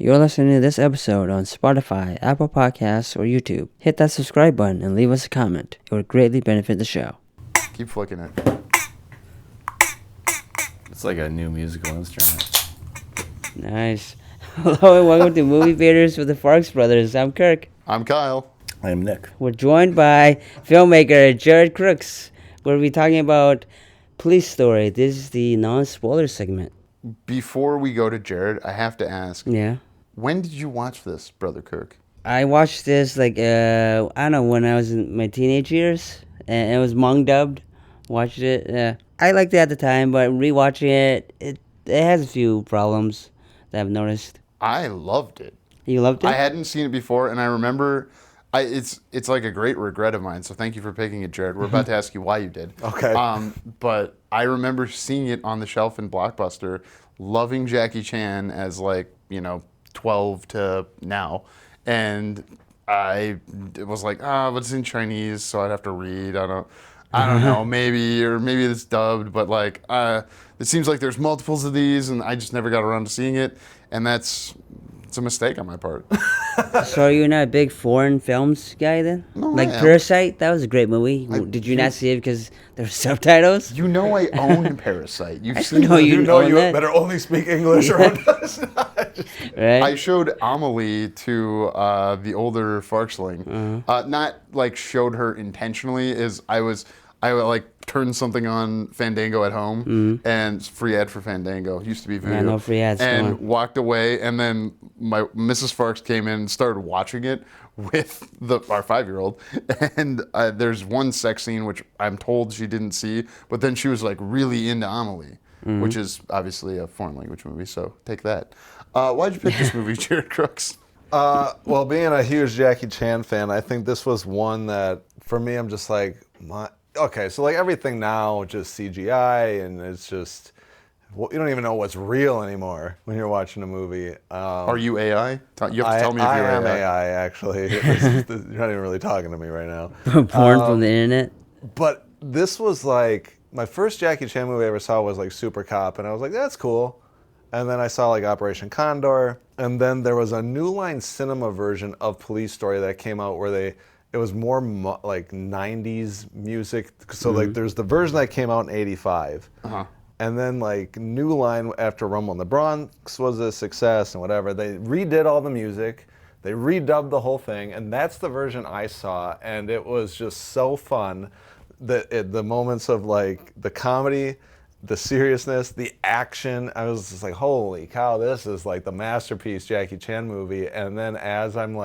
You're listening to this episode on Spotify, Apple Podcasts, or YouTube. Hit that subscribe button and leave us a comment. It would greatly benefit the show. Keep flicking it. It's like a new musical instrument. Nice. Hello and welcome to Movie Theaters with the Farx brothers. I'm Kirk. I'm Kyle. I am Nick. We're joined by filmmaker Jarrod Crooks. We'll be talking about Police Story. This is the non-spoiler segment. Before we go to Jarrod, I have to ask. Yeah. When did you watch this, Brother Kirk? I watched this I don't know, when I was in my teenage years. And it was Hmong dubbed. Watched it. I liked it at the time, but rewatching it has a few problems that I've noticed. I loved it. You loved it? I hadn't seen it before, and I remember it's like a great regret of mine, so thank you for picking it, Jarrod. We're about to ask you why you did. Okay. But I remember seeing it on the shelf in Blockbuster, loving Jackie Chan as 12 to now, and I was like, but it's in Chinese, so I'd have to read. I don't know, maybe it's dubbed, but it seems like there's multiples of these, and I just never got around to seeing it, and it's a mistake on my part. So you're not a big foreign films guy then? No, like I am. Parasite, that was a great movie. Did you not see it because there were subtitles? You know I own Parasite. You've I seen know it. you know own you that. better only speak English or Right? I showed Amelie to the older Farxling. Not showed her intentionally. I turned something on Fandango at home, and free ad for Fandango. Used to be Voodoo. Yeah, no free ads. And Come on. walked away, and then my Mrs. Farx came in and started watching it with our 5-year-old. And there's one sex scene which I'm told she didn't see, but then she was really into Amelie, which is obviously a foreign language movie. So take that. Why'd you pick this movie, Jarrod Crooks? Well, being a huge Jackie Chan fan, I think this was one that, for me, I'm just okay, so everything now, just CGI, and it's just, you don't even know what's real anymore when you're watching a movie. Are you AI? You have to tell me if you're I am AI. AI, actually. You're not even really talking to me right now. Porn from the internet? But this was my first Jackie Chan movie I ever saw was Super Cop, and I was like, that's cool. And then I saw Operation Condor, and then there was a New Line Cinema version of Police Story that came out where it was more 90s music. So there's the version that came out in 85. And then New Line after Rumble in the Bronx was a success and whatever. They redid all the music. They redubbed the whole thing, and that's the version I saw, and it was just so fun. The moments of the comedy, the seriousness, the action, I was just holy cow, this is the masterpiece Jackie Chan movie. And then as I'm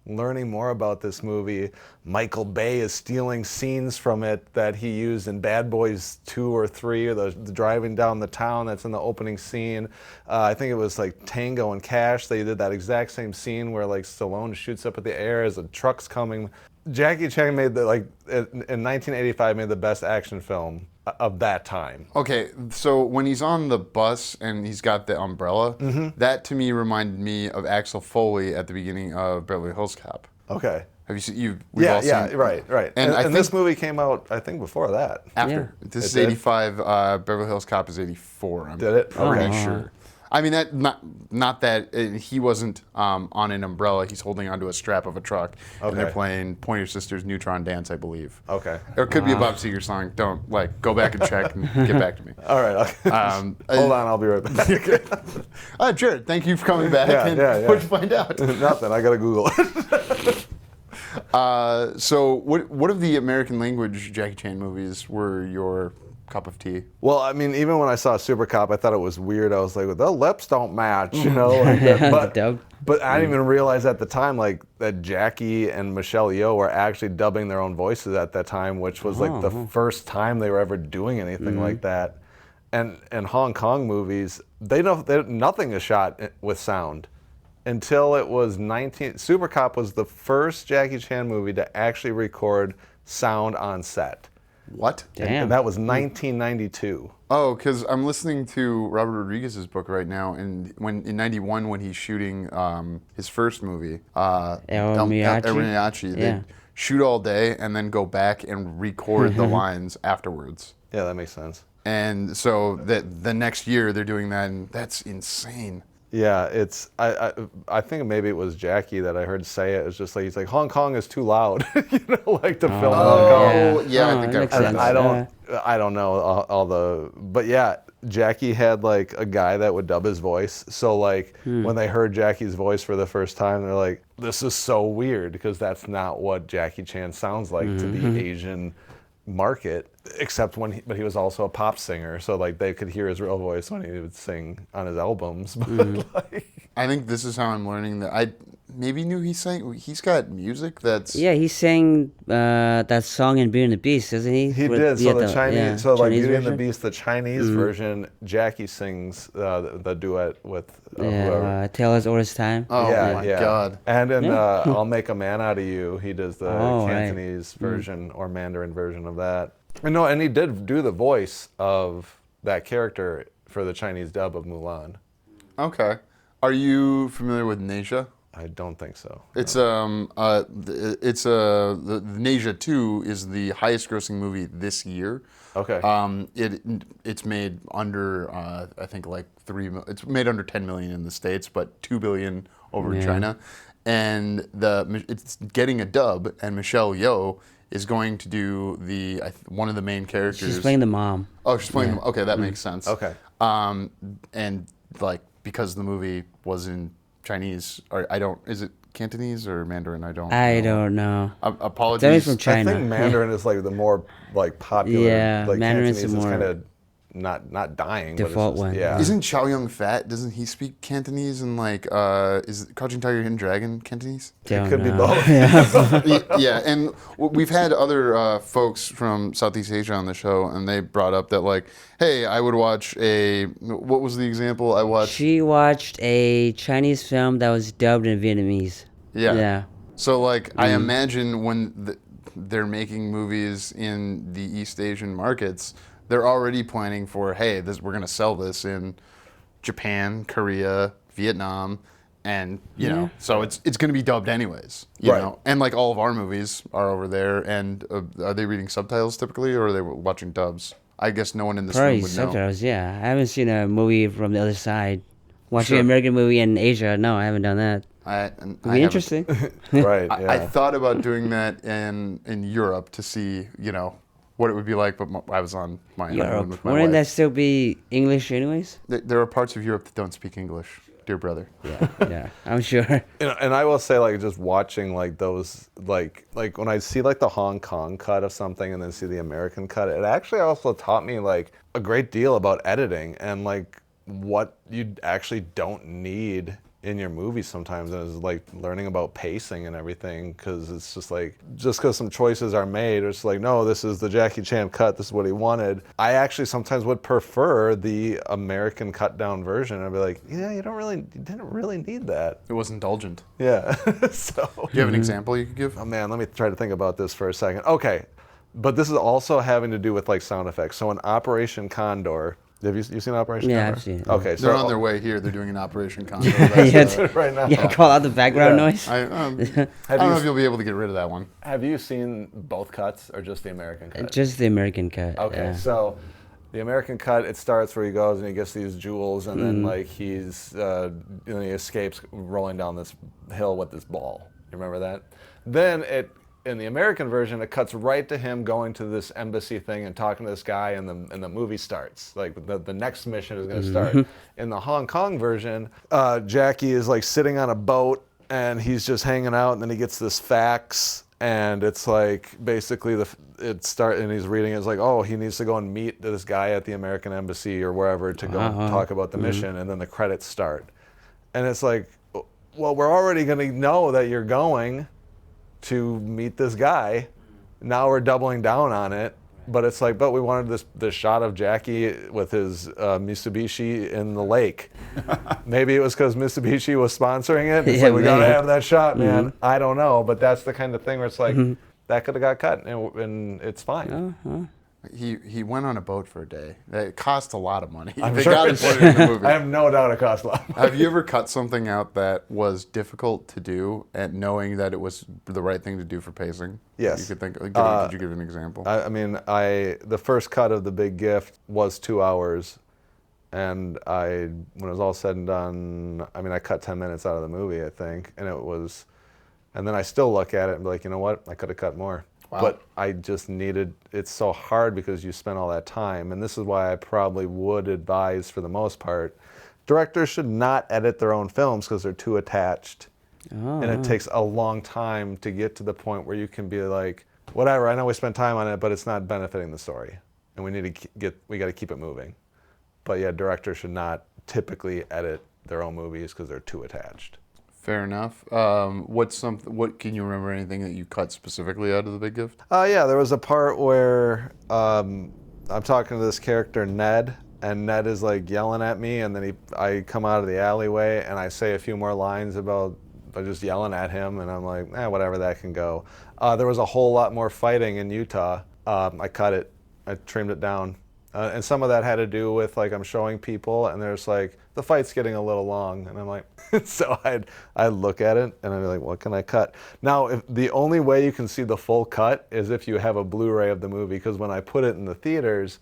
learning more about this movie, Michael Bay is stealing scenes from it that he used in Bad Boys 2 or 3, or the driving down the town that's in the opening scene. I think it was Tango and Cash. They did that exact same scene where Stallone shoots up at the air as a truck's coming. Jackie Chan made in 1985 made the best action film of that time. Okay, so when he's on the bus and he's got the umbrella, that to me reminded me of Axel Foley at the beginning of Beverly Hills Cop. Okay. Have you seen? We've all seen, right. And I think this movie came out, I think, before that. after. This is It did? 85. Beverly Hills Cop is 84. I'm Did it? pretty Okay. sure. I mean, that not that he wasn't on an umbrella. He's holding onto a strap of a truck, and they're Okay. playing Pointer Sisters' Neutron Dance, I believe. Okay. Or it could be a Bob Seger song. Don't go back and check and get back to me. All right. Okay. Hold on, I'll be right back. Jarrod, thank you for coming back. Yeah. What'd you find out? Nothing. I gotta Google it. So what of the American language Jackie Chan movies were your cup of tea? Well, I mean, even when I saw Super Cop, I thought it was weird. I was like, the lips don't match, that. But I didn't even realize at the time that Jackie and Michelle Yeoh were actually dubbing their own voices at that time, which was the first time they were ever doing anything like that. And in Hong Kong movies, nothing is shot with sound until it was Super Cop was the first Jackie Chan movie to actually record sound on set. What? Damn. And that was 1992. Oh, because I'm listening to Robert Rodriguez's book right now, and in '91 when he's shooting his first movie, El Mariachi, they shoot all day and then go back and record the lines afterwards. Yeah, that makes sense. And so the next year they're doing that, and that's insane. Yeah, it's I think maybe it was Jackie that I heard say it. It's just like he's like Hong Kong is too loud, like to film Hong Kong. Oh, yeah, I think that I've makes heard sense. that. I don't know all the, but yeah, Jackie had like a guy that would dub his voice. So like when they heard Jackie's voice for the first time, they're like, "This is so weird," because that's not what Jackie Chan sounds like to the Asian market. Except but he was also a pop singer, so like they could hear his real voice when he would sing on his albums. But like, I think this is how I'm learning that. I maybe knew he sang. He's got music that's. Yeah, he sang that song in Beauty and the Beast, doesn't he? he With- did. So the Chinese, yeah, so like Chinese Beauty and the version? Beast, the Chinese version, Jackie sings the duet with whoever. Yeah, Tell Us All This Time. Oh my God. And in I'll Make a Man Out of You, he does the Oh, right. Cantonese version or Mandarin version of that. And no, and he did do the voice of that character for the Chinese dub of Mulan. Okay. Are you familiar with Nasia? I don't think so. It's the Nasia 2 is the highest grossing movie this year. Okay. It's made under I think like it's made under 10 million in the States, but 2 billion over in China. And it's getting a dub, and Michelle Yeoh is going to do one of the main characters. She's playing the mom. Oh, she's playing them. Okay, that makes sense. Okay. And like because the movie was in Chinese, or is it Cantonese or Mandarin? I don't know. Apologies. It's from China. I think Mandarin is like the more like popular. Yeah, like Mandarin's Cantonese the is more kind of not dying. default but it's just, one. Yeah. Isn't Chow Yun Fat? Doesn't he speak Cantonese? And like, is Crouching Tiger, Hidden Dragon Cantonese? Don't could be know. both. Yeah, and we've had other folks from Southeast Asia on the show, and they brought up that like, hey, I would watch what was the example I watched? She watched a Chinese film that was dubbed in Vietnamese. Yeah. Yeah. So like, I imagine when they're making movies in the East Asian markets, they're already planning for, hey, we're gonna sell this in Japan, Korea, Vietnam, and you know, so it's gonna be dubbed anyways, you Right. know. And like all of our movies are over there, and are they reading subtitles typically, or are they watching dubs? I guess no one in this room Probably would know. subtitles, yeah. I haven't seen a movie from the other side. Watching Sure. an American movie in Asia, no, I haven't done that. It'd It'd be interesting. Right. Yeah. I thought about doing that in Europe to see, you know, what it would be like, but I was on my honeymoon Europe. with my Wouldn't wife. that still be English anyways? There are parts of Europe that don't speak English, dear brother. Yeah, I'm sure. And I will say, like, just watching like those, like when I see like the Hong Kong cut of something and then see the American cut, it actually also taught me like a great deal about editing and like what you actually don't need in your movies sometimes, and is like learning about pacing and everything, because it's just like, just because some choices are made, it's like, no, this is the Jackie Chan cut, this is what he wanted. I actually sometimes would prefer the American cut down version. I'd be like, yeah, you didn't really need that. It was indulgent. Yeah. So Do you have an example you could give? oh man, let me try to think about this for a second. Okay, but this is also having to do with like sound effects. So in Operation Condor, have you seen Operation Yeah, Condor? I've seen it. Okay, so They're on their way here. They're doing an Operation Condor. Yeah, right now. yeah, call out the background Yeah. noise. I don't know if you'll be able to get rid of that one. Have you seen both cuts or just the American cut? Just the American cut. Okay, yeah. so the American cut, it starts where he goes and he gets these jewels, and then like he's he escapes rolling down this hill with this ball. You remember that? Then in the American version, it cuts right to him going to this embassy thing and talking to this guy, and the movie starts. Like the next mission is going to start. In the Hong Kong version, Jackie is like sitting on a boat and he's just hanging out, and then he gets this fax, and it's like basically and he's reading it, it's like, oh, he needs to go and meet this guy at the American embassy or wherever to go and talk about the mission, and then the credits start. And it's like, well, we're already going to know that you're going to meet this guy. Now we're doubling down on it, but it's like, but we wanted this shot of Jackie with his Mitsubishi in the lake. Maybe it was because Mitsubishi was sponsoring it. It's Yeah, like, we gotta maybe. have that shot, man. I don't know, but that's the kind of thing where it's like, that could have got cut, and it's fine. He went on a boat for a day. It cost a lot of money. I'm They sure got to it's- put it in the movie. I have no doubt it cost a lot. Have you ever cut something out that was difficult to do, and knowing that it was the right thing to do for pacing? Yes. You could think. Could you give an example? I mean, the first cut of The Big Gift was 2 hours, And when it was all said and done, I mean, I cut 10 minutes out of the movie, I think, and then I still look at it and be like, you know what, I could have cut more. Wow. But I just it's so hard because you spend all that time, and this is why I probably would advise, for the most part, directors should not edit their own films because they're too attached. And it takes a long time to get to the point where you can be like, whatever, I know we spent time on it, but it's not benefiting the story. And we got to keep it moving. But yeah, directors should not typically edit their own movies because they're too attached. Fair enough. What can you remember anything that you cut specifically out of The Big Gift? Yeah, there was a part where I'm talking to this character, Ned, and Ned is like yelling at me, and then I come out of the alleyway and I say a few more lines by just yelling at him, and I'm like, whatever, that can go. There was a whole lot more fighting in Utah. I cut it. I trimmed it down. And some of that had to do with, like, I'm showing people, and there's like, the fight's getting a little long, and I'm like, so I'd look at it, and I'd be like, what can I cut? Now, the only way you can see the full cut is if you have a Blu-ray of the movie, because when I put it in the theaters,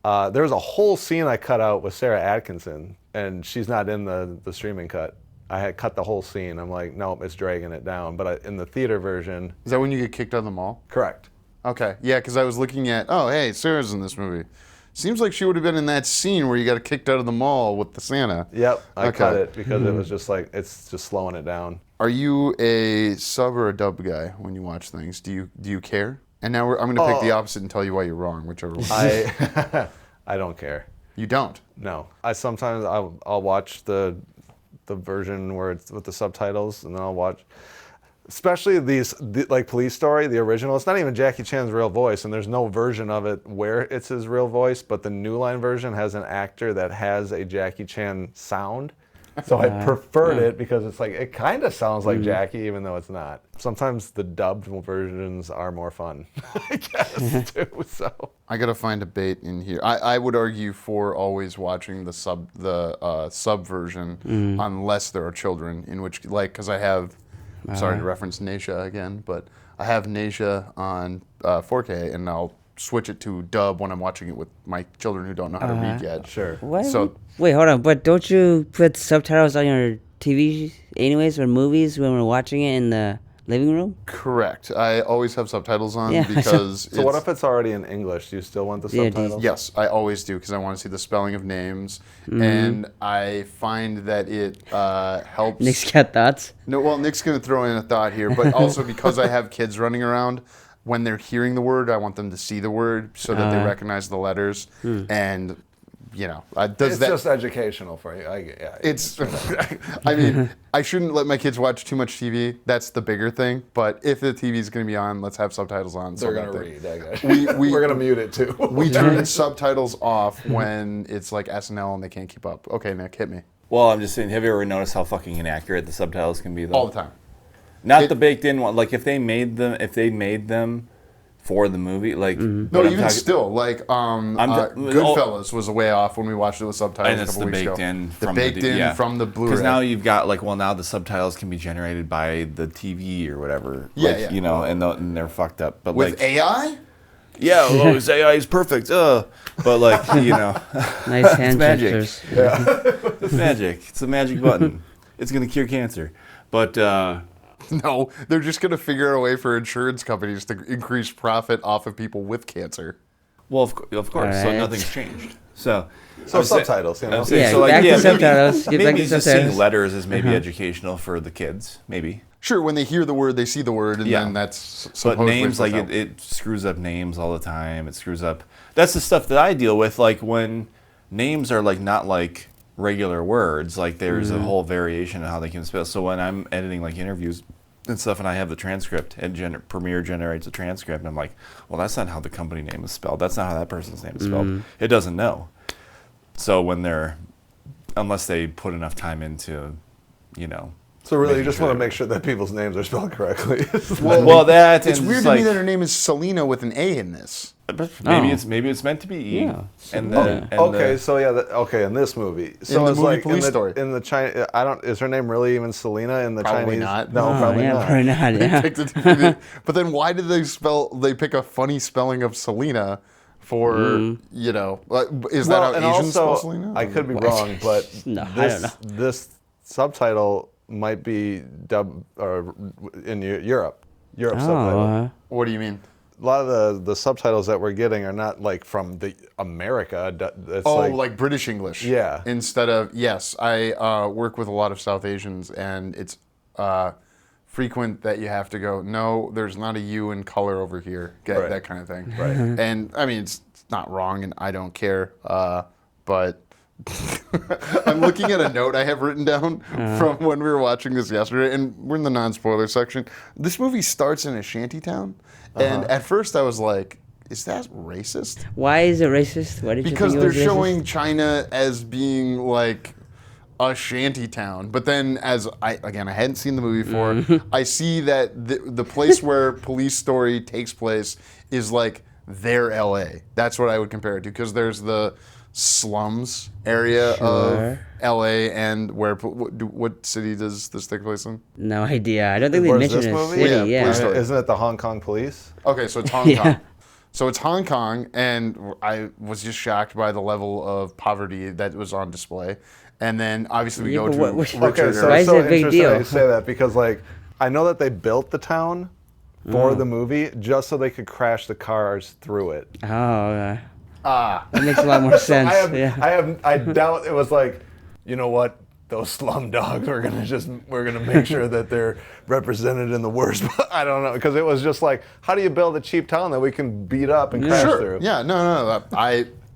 there's a whole scene I cut out with Sarah Atkinson, and she's not in the streaming cut. I had cut the whole scene. I'm like, nope, it's dragging it down. But in the theater version... Is that when you get kicked out of the mall? Correct. Okay, yeah, because I was looking at, oh, hey, Sarah's in this movie. Seems like she would have been in that scene where you got kicked out of the mall with the Santa. Yep, I cut it because it was just like, it's just slowing it down. Are you a sub or a dub guy when you watch things? Do you care? And now I'm going to pick the opposite and tell you why you're wrong, whichever one. I don't care. You don't? No. I'll watch the version where it's with the subtitles, and then I'll watch... Especially like Police Story, the original. It's not even Jackie Chan's real voice, and there's no version of it where it's his real voice, but the New Line version has an actor that has a Jackie Chan sound. So I preferred it because it's like, it kind of sounds like Jackie, even though it's not. Sometimes the dubbed versions are more fun, I guess, too. So I gotta find a bait in here. I would argue for always watching the sub version unless there are children, in which, like, because I have... Sorry to reference Nasia again, but I have Nasia on 4K, and I'll switch it to dub when I'm watching it with my children who don't know how to read yet. Sure. What? So Wait, hold on. But don't you put subtitles on your TV anyways, or movies when we're watching it in the living room? correct. I always have subtitles on Yeah. because So what if it's already in English? Do you still want the Yeah, subtitles? Yes, I always do because I want to see the spelling of names, and I find that it helps. Nick's got thoughts. No, well, Nick's going to throw in a thought here, but also because I have kids running around, when they're hearing the word, I want them to see the word so that they recognize the letters. And, you know, It's just educational for you. It's, I mean, I shouldn't let my kids watch too much TV. That's the bigger thing. But if the TV is going to be on, let's have subtitles on. They're going to read, I guess. We're going to mute it, too. We turn subtitles off when it's like SNL and they can't keep up. Okay, Nick, hit me. Well, I'm just saying, have you ever noticed how fucking inaccurate the subtitles can be, though? All the time. Not the baked-in one. Like, if they made them for the movie, like... No, even still, like, Goodfellas was way off when we watched it with subtitles And a it's couple the weeks ago. baked-in The from baked-in from the Blu-ray. Because now you've got, like, well, now the subtitles can be generated by the TV or whatever. Yeah, like, yeah. You know, and they're fucked up. But With like, AI? yeah, well, his AI is perfect. But, like, you know... Nice hand magic. gestures. It's magic. It's a magic button. It's going to cure cancer. But... No, they're just going to figure out a way for insurance companies to increase profit off of people with cancer. Well, of course. So Alright. nothing's changed. So subtitles, you know? I'm saying, Yeah, so like, back to maybe- subtitles. Get back Maybe to just subtitles. seeing letters is maybe educational for the kids. Maybe. Sure, when they hear the word, they see the word, and Yeah. then that's But supposedly names, like, supposed to help. it screws up names all the time. It screws up. That's the stuff that I deal with. Like, when names are, like, not like regular words, like, there's a whole variation of how they can spell. So when I'm editing, like, interviews and stuff, and I have the transcript, and Premiere generates a transcript, and I'm like, well, that's not how the company name is spelled. That's not how that person's name is spelled. It doesn't know. So when unless they put enough time into, you know. So really, you making just want to sure- make sure that people's names are spelled correctly. Well, that It's and weird it's to me like, that her name is Selena with an A in this. maybe it's meant to be E. Yeah. And Oh, then Okay, so yeah, in this movie, so the it's movie like Police Story. in the China. Is her name really even Selena in the Probably Chinese? not. No, Oh, probably yeah, not. probably not. Yeah. But then why did they pick a funny spelling of Selena for is that how and Asians also, mostly know? I could be wrong, but No, I don't know. this subtitle might be dubbed or in Europe subtitle. What do you mean? A lot of the subtitles that we're getting are not like from the America. It's like British English. Yeah. Instead of yes, I work with a lot of South Asians, and it's frequent that you have to go. No, there's not a U in color over here. Right. That kind of thing. Right. And I mean, it's not wrong, and I don't care. But I'm looking at a note I have written down from when we were watching this yesterday, and we're in the non-spoiler section. This movie starts in a shanty town, and at first I was like, is that racist? Why is it racist? Why did Because you think it they're was racist? showing China as being like a shanty town, but then as I hadn't seen the movie before, I see that the place where Police Story takes place is like their LA. That's what I would compare it to, because there's the slums area of LA, and what city does this take place in? No idea. I don't think they Where's mentioned this a movie? city. Yeah, Yeah. Police Story. Isn't it the Hong Kong police? Okay, so it's Hong Kong. So it's Hong Kong, and I was just shocked by the level of poverty that was on display. And then obviously we Yeah, go but to what- Richard. Okay, so Why it's is so it a big interesting deal? that you say that, because like I know that they built the town for the movie just so they could crash the cars through it. Oh, that makes a lot more sense. I doubt it was like, you know what, those slum dogs we're gonna make sure that they're represented in the worst. I don't know, because it was just like, how do you build a cheap town that we can beat up and crash Sure. through? Yeah, no.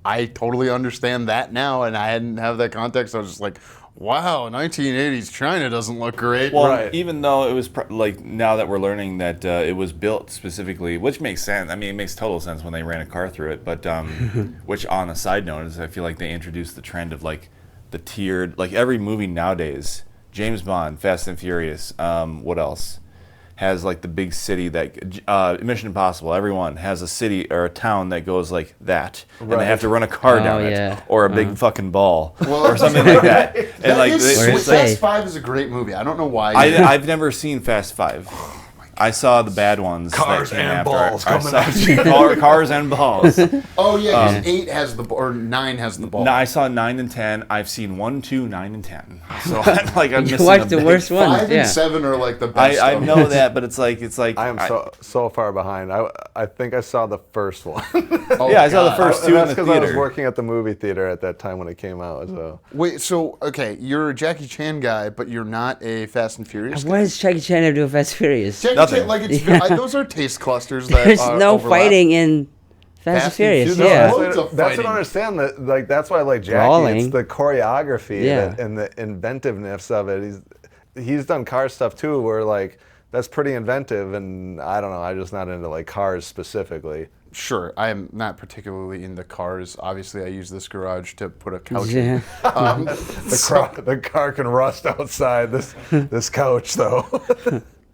I totally understand that now, and I hadn't have that context. I was just like, wow, 1980s China doesn't look great. Well, Right. even though it was like now that we're learning that it was built specifically, which makes sense. I mean, it makes total sense when they ran a car through it. But which, on a side note, is I feel like they introduced the trend of like the tiered, like every movie nowadays, James Bond, Fast and Furious, what else? Has like the big city that Mission Impossible. Everyone has a city or a town that goes like that, and they have to run a car down yeah. it, or a big fucking ball, or something like that. And like, Where's Fast it? 5 is a great movie. I don't know why. I've never seen Fast 5. I saw the bad ones. Cars that came and after. balls I coming saw at you. Cars and balls. Oh yeah, 8 has the or 9 has the ball. No, I saw 9 and 10. I've seen 1, 2, 9, and 10. So I'm like, I'm You missing watched a the big- worst ones. 5 Yeah. and 7 are like the best. I of know them. that, but it's like I am so far behind. I think I saw the first one. Oh, yeah, I saw the God. first And 2 in that's the because I was theater. working at the movie theater at that time when it came out. So Wait, so okay, you're a Jackie Chan guy, but you're not a Fast and Furious guy. What does Jackie Chan have to do with Fast and Furious? Jackie Nothing. Chan, like it's those are taste clusters that There's no overlap. fighting in Fast and Fast and Furious. Furious. Yeah. Loads of that's what fighting. I understand. That like that's why I like Jackie. Brawling. It's the choreography Yeah. and the inventiveness of it. He's done car stuff too, where like that's pretty inventive, and I don't know. I'm just not into like cars specifically. Sure, I am not particularly into cars. Obviously, I use this garage to put a couch Yeah. in. The car can rust outside. This couch though,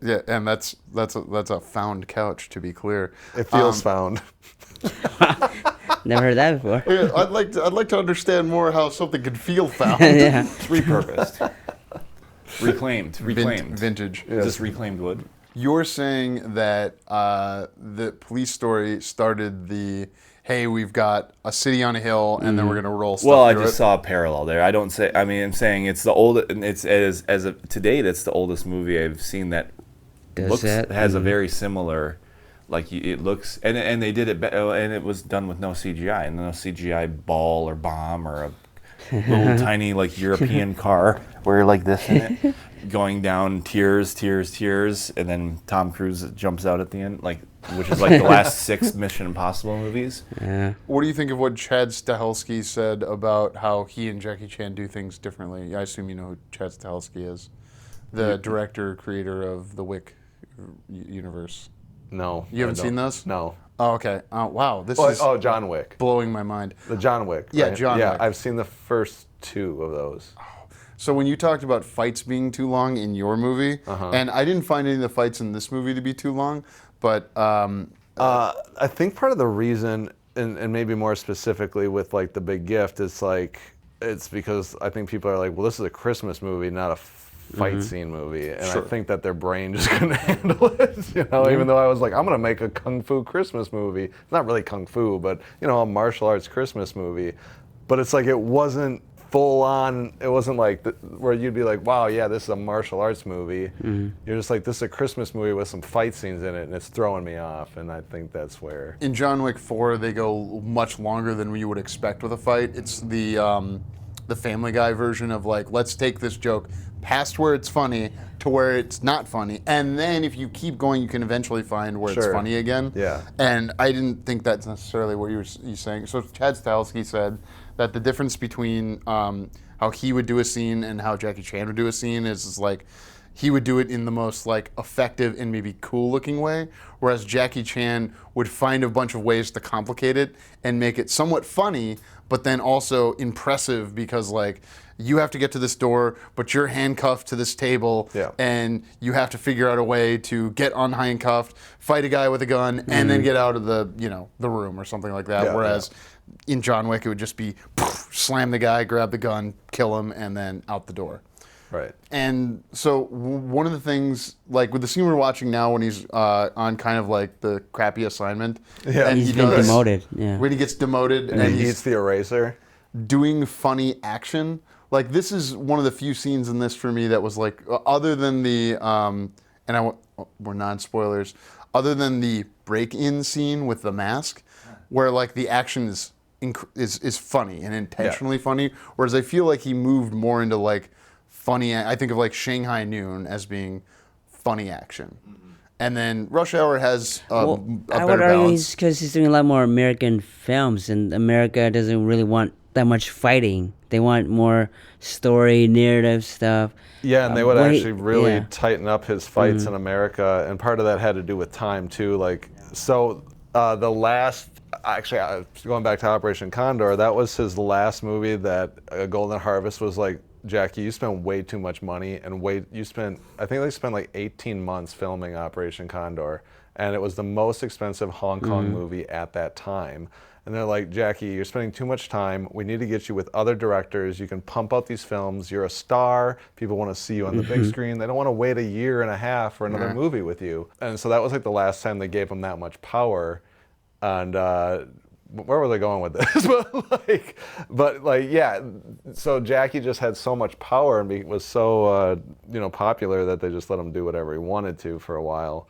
Yeah, and that's a found couch, to be clear. it feels found. Never heard that before. Yeah, I'd like to understand more how something can feel found. Yeah. It's repurposed. Reclaimed. Vintage. Is this reclaimed wood? You're saying that the Police Story started the, hey, we've got a city on a hill, and then we're gonna roll stuff Well, I through just it. saw a parallel there. I don't say. I mean, I'm saying it's the old. It's as of to date, it's the oldest movie I've seen that Does looks that? has a very similar. Like it looks, and they did it, and it was done with no CGI, and no CGI ball or bomb or a little tiny like European car where you're like this in it, going down tears, and then Tom Cruise jumps out at the end, like which is like the last 6 Mission Impossible movies. Yeah. What do you think of what Chad Stahelski said about how he and Jackie Chan do things differently? I assume you know who Chad Stahelski is, the director, creator of the Wick universe. No, You haven't I seen don't. those? No. Oh, okay. Wow, this is Oh, John Wick. blowing my mind. The John Wick. Yeah, right? John Yeah, Wick. I've seen the first 2 of those. So when you talked about fights being too long in your movie, and I didn't find any of the fights in this movie to be too long, but I think part of the reason, and maybe more specifically with like The Big Gift, it's because I think people are like, well, this is a Christmas movie, not a fight scene movie, and Sure. I think that their brain just couldn't handle it. Even though I was like, I'm gonna make a kung fu Christmas movie. It's not really kung fu, but a martial arts Christmas movie. But it's like it wasn't full on. It wasn't like where you'd be like, wow, yeah, this is a martial arts movie. You're just like, this is a Christmas movie with some fight scenes in it, and it's throwing me off. And I think that's where. In John Wick 4, they go much longer than you would expect with a fight. It's the Family Guy version of like, let's take this joke past where it's funny to where it's not funny, and then if you keep going, you can eventually find where it's funny again. Yeah. And I didn't think that's necessarily what you saying. So Chad Stahelski said that the difference between how he would do a scene and how Jackie Chan would do a scene is like he would do it in the most like effective and maybe cool looking way, whereas Jackie Chan would find a bunch of ways to complicate it and make it somewhat funny, but then also impressive because like you have to get to this door, but you're handcuffed to this table, and you have to figure out a way to get unhandcuffed, fight a guy with a gun, and then get out of the the room or something like that. Whereas in John Wick, it would just be slam the guy, grab the gun, kill him, and then out the door. Right. And so one of the things, like with the scene we're watching now, when he's on kind of like the crappy assignment, and he's been demoted. Yeah. When he gets demoted and he eats the eraser, doing funny action. Like this is one of the few scenes in this for me that was like, other than the we're non-spoilers, other than the break-in scene with the mask, where like the action is funny and intentionally funny, whereas I feel like he moved more into like funny. I think of like Shanghai Noon as being funny action. And then Rush Hour has a I better would argue balance. because he's doing a lot more American films, and America doesn't really want that much fighting. They want more story, narrative stuff. Yeah, and they would actually really yeah. tighten up his fights in America, and part of that had to do with time too. Like, so the last, actually, going back to Operation Condor, that was his last movie. That Golden Harvest was like, Jackie, you spent way too much money, and I think they spent like 18 months filming Operation Condor, and it was the most expensive Hong Kong movie at that time. And they're like, Jackie, you're spending too much time. We need to get you with other directors. You can pump out these films. You're a star. People want to see you on the big screen. They don't want to wait a year and a half for another movie with you. And so that was like the last time they gave him that much power. And where was I going with this? but yeah. So Jackie just had so much power and was so popular that they just let him do whatever he wanted to for a while.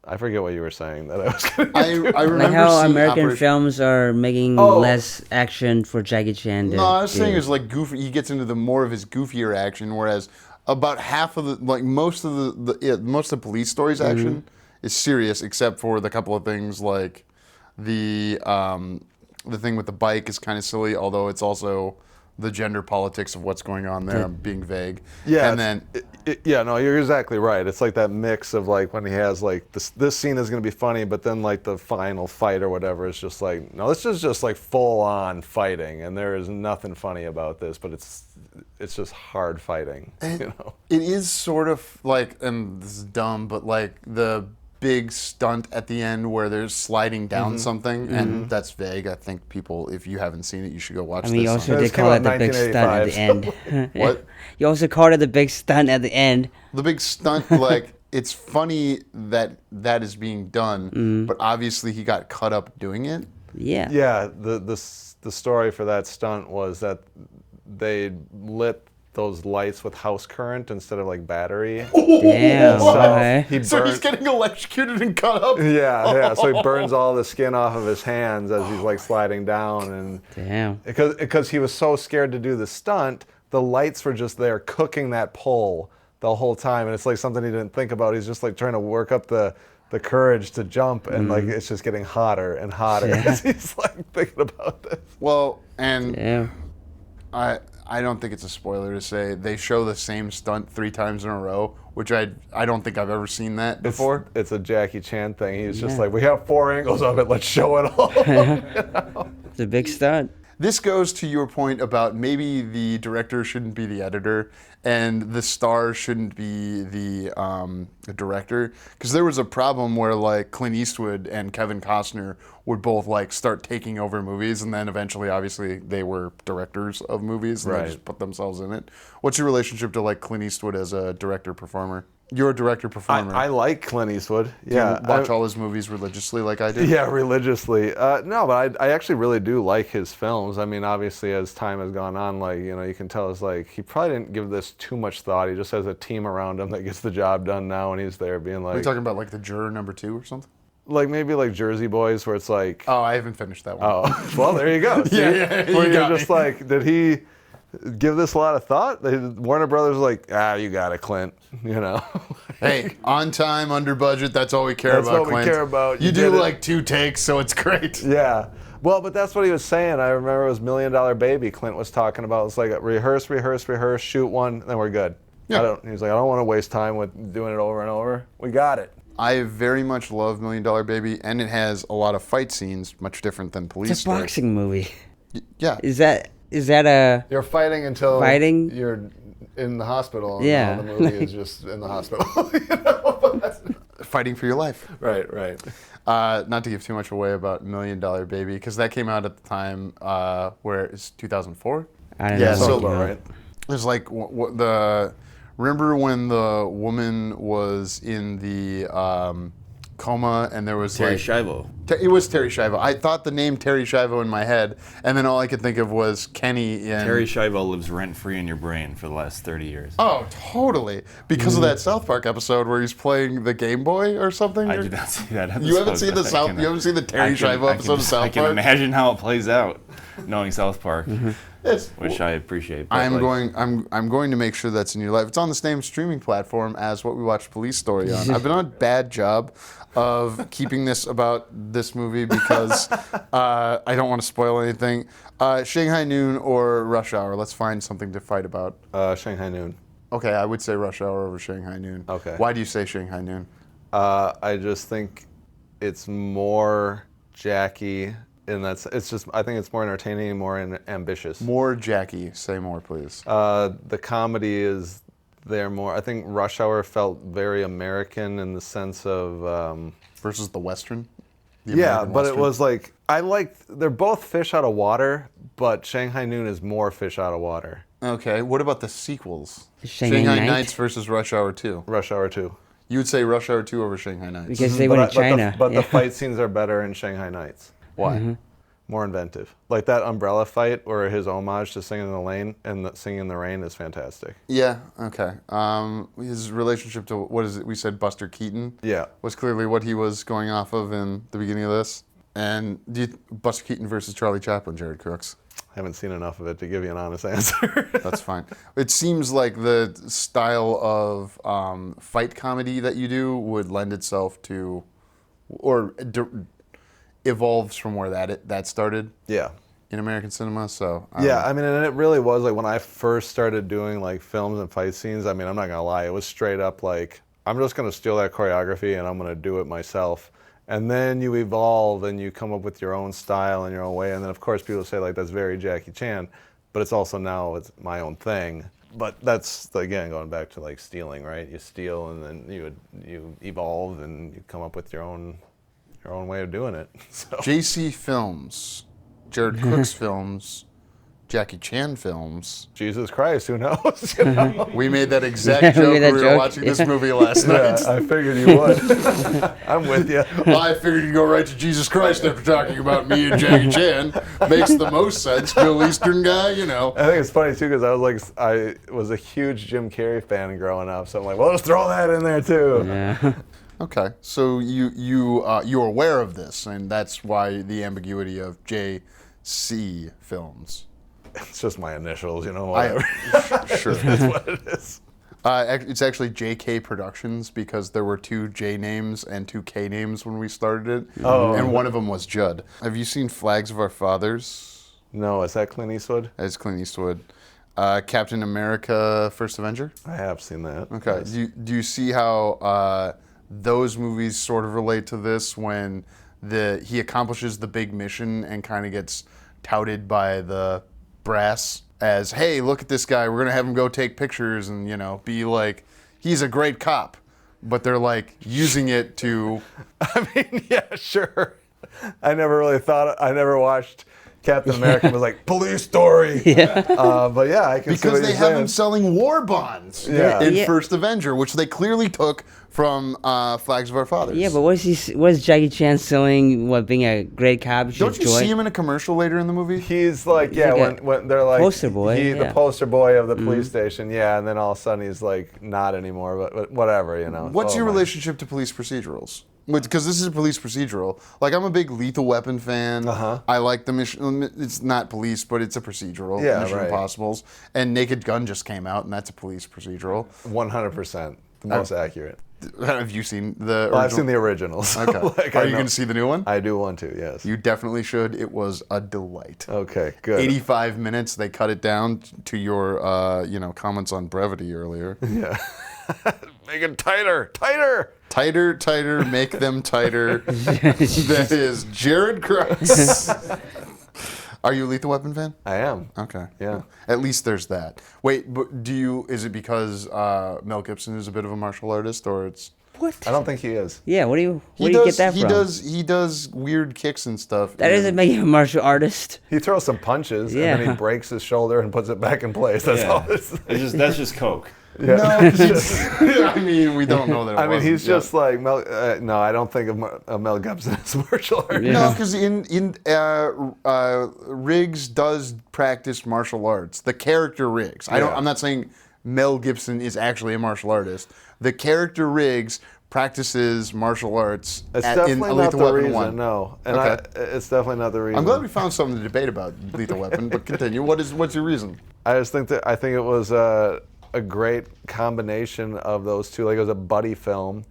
I forget what you were saying that I was going to I remember like how seeing American films are making less action for Jackie Chan. No, I was saying it's like goofy. He gets into the more of his goofier action, whereas about half of the most of the police stories action is serious, except for the couple of things like the thing with the bike is kind of silly, although it's also the gender politics of what's going on there. I'm being vague. Yeah, and then no, you're exactly right. It's like that mix of like when he has like this scene is going to be funny, but then like the final fight or whatever is just like, no, this is just like full on fighting, and there is nothing funny about this, but it's just hard fighting. It is sort of like, and this is dumb, but like the big stunt at the end where they're sliding down something, and that's vague. I think people, if you haven't seen it, you should go watch this. You also did call it the big stunt at the end. What? You also called it the big stunt at the end. The big stunt, like, it's funny that is being done, but obviously he got cut up doing it. Yeah. Yeah, the story for that stunt was that they lit those lights with house current instead of like battery. Damn. So, So he's getting electrocuted and cut up? Yeah. So he burns all the skin off of his hands as he's like sliding down. And damn. Because he was so scared to do the stunt, the lights were just there cooking that pole the whole time. And it's like something he didn't think about. He's just like trying to work up the courage to jump, and like it's just getting hotter and hotter as he's like thinking about this. Well, and I don't think it's a spoiler to say they show the same stunt 3 times in a row, which I don't think I've ever seen that before. It's a Jackie Chan thing. He's just like, we have 4 angles of it, let's show it all. It's a big stunt. This goes to your point about maybe the director shouldn't be the editor and the star shouldn't be the director, because there was a problem where like Clint Eastwood and Kevin Costner would both like start taking over movies, and then eventually obviously they were directors of movies and they just put themselves in it. What's your relationship to like Clint Eastwood as a director performer? You're a director performer. I like Clint Eastwood. Do you watch all his movies religiously like I do? Yeah, religiously. No, but I actually really do like his films. I mean, obviously, as time has gone on, like, you know, you can tell it's like he probably didn't give this too much thought. He just has a team around him that gets the job done now, and he's there being like... Are you talking about like The Juror #2 or something? Like maybe like Jersey Boys, where it's like... Oh, I haven't finished that one. Oh, well, there you go. See? Yeah, where you you're got just me. like, did he give this a lot of thought? Warner Brothers was like, you got it, Clint. You know? Hey, on time, under budget, that's all we care That's about, what we Clint. care about. You You do did it. like 2 takes, so it's great. Yeah. Well, but that's what he was saying. I remember it was $1 Million Baby. Clint was talking about. It's like rehearse, shoot one, then we're good. Yeah. He was like, I don't want to waste time with doing it over and over. We got it. I very much love $1 Million Baby, and it has a lot of fight scenes, much different than Police It's a Story. boxing movie. Yeah. Is that a You're fighting until Fighting? you're in the hospital. And Yeah. The movie is just in the hospital. You know? Fighting for your life. Right. Not to give too much away about $1 Million Baby, because that came out at the time where it's 2004. I don't Yeah, know. so- Sounds about right. There's like remember when the woman was in the coma and there was Terry like Schiavo. It was Terry Schiavo. I thought the name Terry Schiavo in my head, and then all I could think of was Kenny in... Terry Schiavo lives rent-free in your brain for the last 30 years. Oh, totally. Because of that South Park episode where he's playing the Game Boy or something? I did not see that episode. You haven't seen but you haven't seen the Terry Schiavo episode of South I can Park? imagine how it plays out, knowing South Park, It's- which I appreciate. but, I'm like, going to make sure that's in your life. It's on the same streaming platform as what we watched Police Story on. I've been on a bad job of keeping this about this movie because I don't want to spoil anything. Shanghai Noon or Rush Hour? Let's find something to fight about. Shanghai Noon. Okay, I would say Rush Hour over Shanghai Noon. Okay. Why do you say Shanghai Noon? I just think it's more Jackie, and I think it's more entertaining and more ambitious. More Jackie. Say more, please. The comedy is there more. I think Rush Hour felt very American in the sense of... Versus the Western? The yeah, American but Western? it was like, they're both fish out of water, but Shanghai Noon is more fish out of water. Okay, what about the sequels? Shanghai Night? Nights versus Rush Hour 2. Rush Hour 2. You would say Rush Hour 2 over Shanghai Nights. because they went to China. But yeah. the fight scenes are better in Shanghai Nights. Why? More inventive. Like that umbrella fight or his homage to Singing in the Lane and Singing in the Rain is fantastic. Yeah, okay. His relationship to, what is it, we said Buster Keaton? Yeah. Was clearly what he was going off of in the beginning of this. And Buster Keaton versus Charlie Chaplin, Jarrod Crooks. Haven't seen enough of it to give you an honest answer. That's fine. It seems like the style of fight comedy that you do would lend itself to, or evolves from where that started Yeah. in American cinema. So Yeah, I mean, and it really was like when I first started doing like films and fight scenes, I mean, I'm not gonna lie, it was straight up like, I'm just gonna steal that choreography and I'm gonna do it myself. And then you evolve and you come up with your own style and your own way. And then of course people say like, that's very Jackie Chan, but it's also now it's my own thing. But that's, again, going back to like stealing, right? You steal and then you evolve and you come up with your own way of doing it. So. JC films, Jarrod Crooks films, Jackie Chan films. Jesus Christ, who knows? You know? We made that exact We joke made when that we were joke, watching this yeah. movie last night. I figured you would. I'm with you. I figured you'd go right to Jesus Christ after talking about me and Jackie Chan. Makes the most sense. Middle Eastern guy, you know. I think it's funny too because I was a huge Jim Carrey fan growing up, so I'm like, well, let's throw that in there too. Yeah. Okay, so you're aware of this, and that's why the ambiguity of JC films. It's just my initials, you know. I- Whatever. Sure. That's what it is. It's actually JK Productions because there were 2 J names and 2 K names when we started it, and one of them was Judd. Have you seen Flags of Our Fathers? No, is that Clint Eastwood? That's Clint Eastwood. Captain America: First Avenger. I have seen that. Okay. Yes. Do you see how those movies sort of relate to this when he accomplishes the big mission and kind of gets touted by the brass as, hey, look at this guy. We're going to have him go take pictures and, be like, he's a great cop. But they're like using it to... I mean, yeah, sure. I never watched Captain America and was like, police story. Yeah. But yeah, I can see Because what they you're have saying. him selling war bonds in First Avenger, which they clearly took from Flags of Our Fathers. Yeah, but was Jackie Chan selling being a great cop? Don't you see him in a commercial later in the movie? He's like, when they're like poster boy, the poster boy of the police station, and then all of a sudden he's like not anymore, but whatever, What's your relationship to police procedurals? Because this is a police procedural. Like, I'm a big Lethal Weapon fan. I like the mission. It's not police, but it's a procedural. Yeah, Mission right. Impossibles. And Naked Gun just came out, and that's a police procedural. 100%, the most accurate. Have you seen the original? I've seen the originals. Okay. Are you going to see the new one? I do want to, yes. You definitely should. It was a delight. Okay, good. 85 minutes. They cut it down to your, comments on brevity earlier. Yeah. Make it tighter. Tighter, make them tighter. That is Jarrod Crooks. Are you a Lethal Weapon fan? I am. Okay. Yeah. At least there's that. Wait, but is it because Mel Gibson is a bit of a martial artist, or it's... What? I don't think he is. Yeah, where do you get that from? He does weird kicks and stuff. That doesn't make him a martial artist. He throws some punches, and Yeah. then he breaks his shoulder and puts it back in place. That's all this is. That's just coke. No, I mean, we don't know that it I mean, wasn't, he's just like Mel. No, I don't think of Mel Gibson as martial artist. Yeah. No, because Riggs does practice martial arts. The character Riggs. I'm not saying Mel Gibson is actually a martial artist. The character Riggs practices martial arts It's in definitely not Lethal the Weapon reason. 1. No, and Okay. it's definitely not the reason. I'm glad we found something to debate about Lethal Weapon, but continue. What's your reason? I just think it was a great combination of those two. Like, it was a buddy film,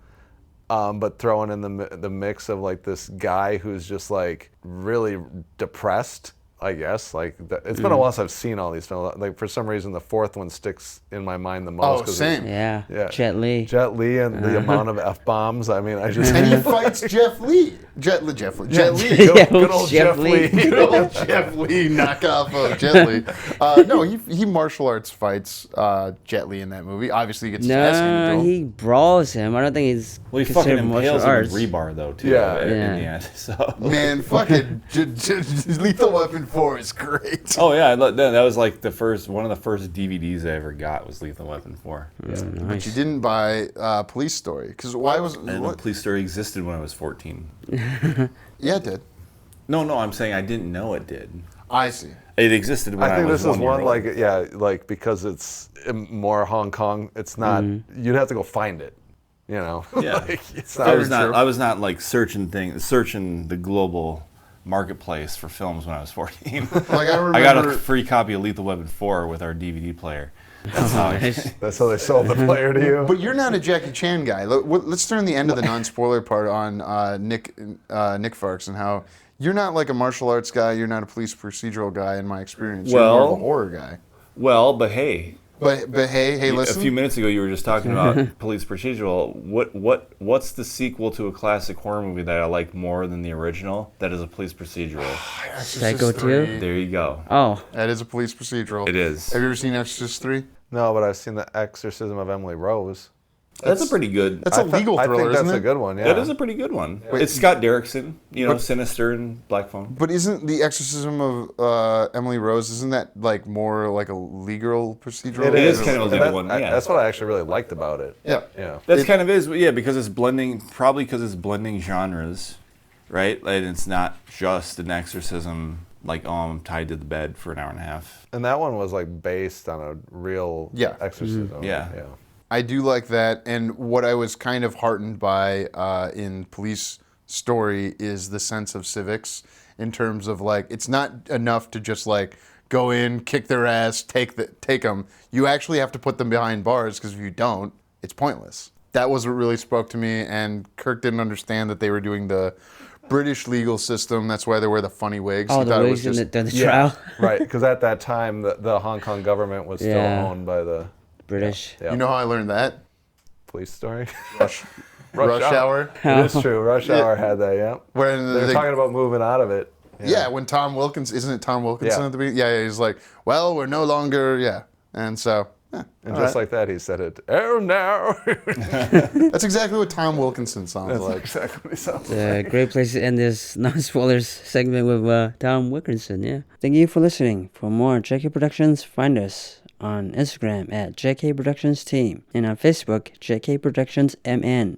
but throwing in the mix of like this guy who's just like really depressed, I guess. Like, it's been a while since I've seen all these films. Like, for some reason, the fourth one sticks in my mind the most. Oh, same. Yeah. Yeah. Jet Li. Jet Li and the amount of F-bombs. I mean, I just... And he fights Jeff Lee. Jet Li. Yeah, Good old Jeff Li. Good old Jeff Lee knockoff of Jet Li. No, he martial arts fights Jet Li in that movie. Obviously, he gets his ass handed to No, him. he brawls him. I don't think he's Well, he fucking considered martial impales him arts. with rebar, though, too, Yeah. in Yeah. the end. So. Man, fucking Lethal Weapon 4 is great. Oh, yeah. That was like one of the first DVDs I ever got was Lethal Weapon 4. But you didn't buy Police Story. Because why was... And the police story existed when I was 14. Yeah, it did. Mm-hmm. No, I'm saying I didn't know it did. I see. It existed when I I think was this is 1 year one, old. like because it's more Hong Kong, it's not, you'd have to go find it, you know? Yeah. Like, it's I not, was not like searching the global marketplace for films when I was 14. Like, I remember... I got a free copy of Lethal Weapon 4 with our DVD player. That's how that's how they sold the player to you. But you're not a Jackie Chan guy. Let's turn the end of the non-spoiler part on Nick Farx and how you're not like a martial arts guy. You're not a police procedural guy in my experience. You're more of a horror guy. Well, but hey. But hey, listen. A few minutes ago, you were just talking about police procedural. What's the sequel to a classic horror movie that I like more than the original? That is a police procedural. Psycho 2? There you go. Oh. That is a police procedural. It is. Have you ever seen Exorcist 3? No, but I've seen The Exorcism of Emily Rose. That's a pretty good. That's a legal thriller, I think that's isn't a it? good one, yeah. That is a pretty good one. It's Scott Derrickson, Sinister and Black Phone. But isn't the Exorcism of Emily Rose, isn't that like more like a legal procedural? It is kind of a legal one, yeah. That's what I actually really liked about it. Yeah. Yeah. That's kind of is, yeah, because it's blending, probably because it's blending genres, right? And it's not just an exorcism, like, oh, I'm tied to the bed for an hour and a half. And that one was like based on a real exorcism. Yeah. I do like that, and what I was kind of heartened by in Police Story is the sense of civics in terms of like it's not enough to just like go in, kick their ass, take them. You actually have to put them behind bars because if you don't, it's pointless. That was what really spoke to me, and Kirk didn't understand that they were doing the British legal system. That's why they wear the funny wigs. Oh, He the thought it wigs was in just the trial. Right, because at that time, the Hong Kong government was still owned by the British. Yeah. You know how I learned that? Police Story. Rush Hour. It is true. Rush Hour had that, yeah. When They were talking about moving out of it. Yeah, when Tom Wilkins, isn't it Tom Wilkinson Yeah. at the beginning? Yeah, he's like, well, we're no longer, yeah. And so, And just like that, he said it. Oh no! that's exactly what Tom Wilkinson sounds That's like. exactly what he sounds like. A great place to end this non-spoilers segment with Tom Wilkinson. Yeah. Thank you for listening. For more JK Productions, find us on Instagram at JK Productions Team and on Facebook, JK Productions MN.